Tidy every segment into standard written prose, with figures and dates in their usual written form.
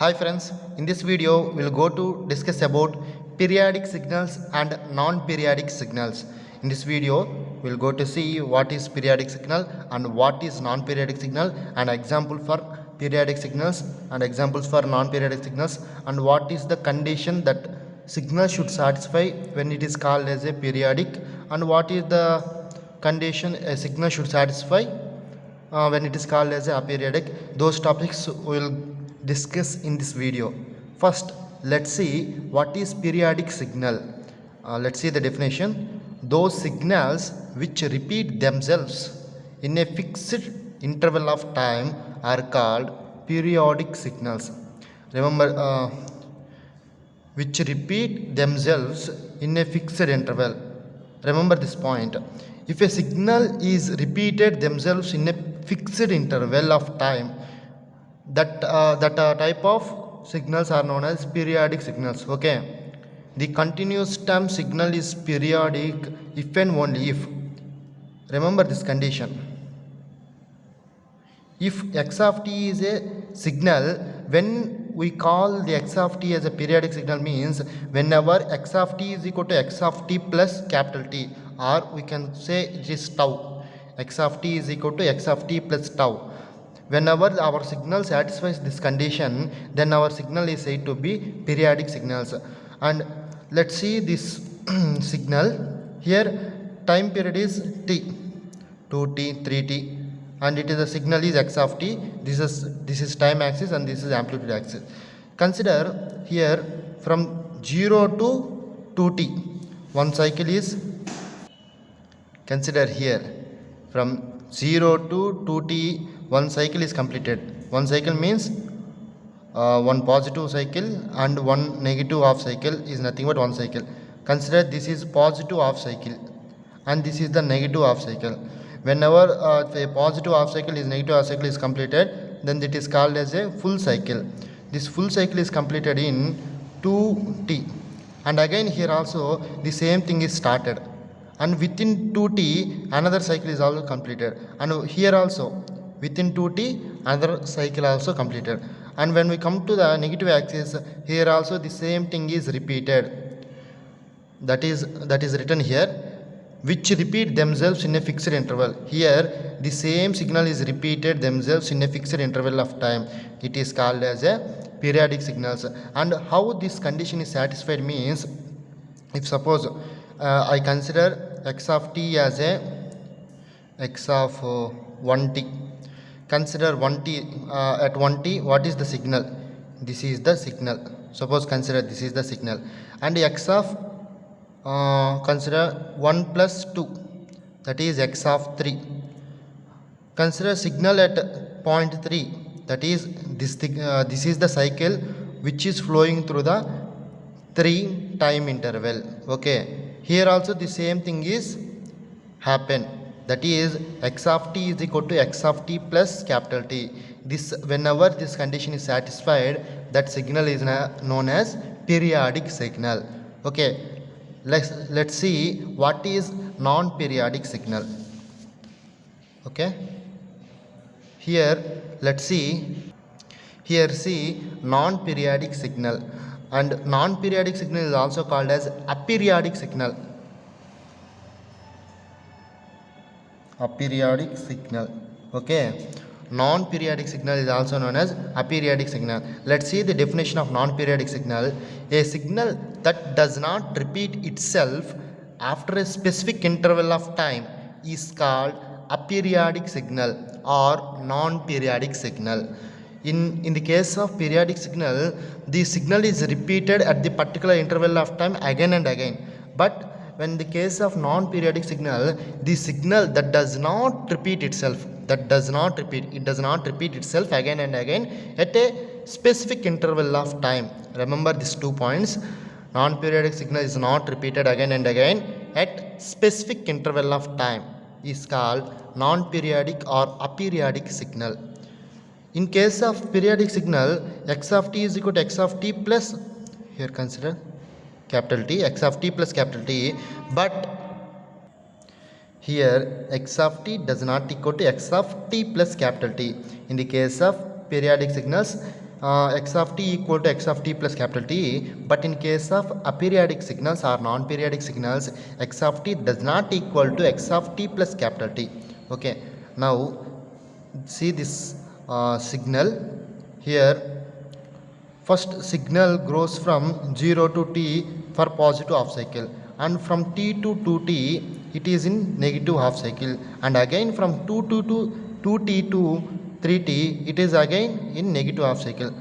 Hi friends, in this video we'll go to discuss about periodic signals and non-periodic signals. In this video we'll go to see what is periodic signal and what is non-periodic signal and example for periodic signals and examples for non-periodic signals and what is the condition that signal should satisfy when it is called as a periodic and what is the condition a signal should satisfy when it is called as a aperiodic. Those topics will discuss in this video. First, let's see what is periodic signal. Let's see the definition. Those signals which repeat themselves in a fixed interval of time are called periodic signals. Remember, which repeat themselves in a fixed interval. Remember this point. If a signal is repeated themselves in a fixed interval of time, that type of signals are known as periodic signals. Okay, the continuous term signal is periodic if and only if, remember this condition, if x of t is a signal, when we call the x of t as a periodic signal means whenever x of t is equal to x of t plus capital T, or we can say it is tau. X of t is equal to x of t plus tau. Whenever our signal satisfies this condition, then our signal is said to be periodic signals. And let's see this signal. Here time period is t, 2t, 3t, and it is a signal is x of t. This is time axis and this is amplitude axis. Consider here from 0 to 2t, one cycle is, consider here from 0 to 2t, one cycle is completed. One cycle means one positive cycle and one negative half cycle is nothing but one cycle. Consider this is positive half cycle and this is the negative half cycle. Whenever a positive half cycle is negative half cycle is completed, then it is called as a full cycle. This full cycle is completed in 2t, and again here also the same thing is started, and within 2t another cycle is also completed, and here also within 2t another cycle also completed. And when we come to the negative axis, here also the same thing is repeated, that is written here, which repeat themselves in a fixed interval. Here the same signal is repeated themselves in a fixed interval of time. It is called as a periodic signals. And how this condition is satisfied means, if suppose I consider x of t as a x of 1t. Consider 1t, at 1t what is the signal? This is the signal. Suppose consider this is the signal, and x of consider 1 plus 2, that is x of 3. Consider signal at point 3, that is this is the cycle which is flowing through the 3 time interval. Okay, here also the same thing is happen, that is x of t is equal to x of t plus capital T. This, whenever this condition is satisfied, that signal is known as periodic signal. Okay, let's see what is non-periodic signal. Okay, here let's see, here see non-periodic signal, and non-periodic signal is also called as aperiodic signal. Aperiodic signal. Okay, non-periodic signal is also known as aperiodic signal. Let's see the definition of non-periodic signal. A signal that does not repeat itself after a specific interval of time is called aperiodic signal or non-periodic signal. In the case of periodic signal, the signal is repeated at the particular interval of time again and again. But when the case of non-periodic signal, the signal that does not repeat itself, it does not repeat itself again and again at a specific interval of time. Remember these 2 points. Non-periodic signal is not repeated again and again at specific interval of time is called non-periodic or aperiodic signal. In case of periodic signal, x of t is equal to x of t plus, here consider capital T, x of t plus capital T, but here x of t does not equal to x of t plus capital T. In the case of periodic signals, x of t equal to x of t plus capital T, but in case of aperiodic signals or non-periodic signals, x of t does not equal to x of t plus capital T. Okay, now see this signal here. First signal grows from 0 to t for positive half cycle, and from t to 2t it is in negative half cycle, and again from 2t to 3t it is again in negative half cycle,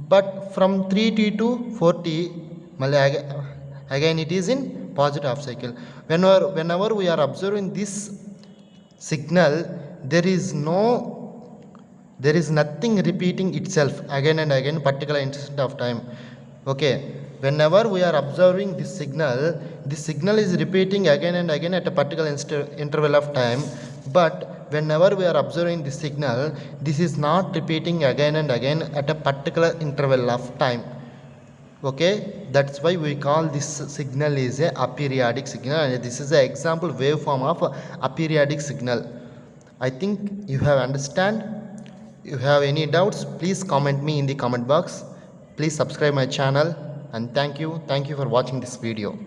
but from 3t to 4t again it is in positive half cycle. Whenever we are observing this signal, there is nothing repeating itself again and again particular instant of time. Okay, whenever we are observing this signal is repeating again and again at a particular interval of time, but whenever we are observing this signal, this is not repeating again and again at a particular interval of time. Okay, that's why we call this signal is a aperiodic signal, and this is an example waveform of aperiodic signal. I think you have understand. You have any doubts, please comment me in the comment box. Please subscribe my channel, and thank you for watching this video.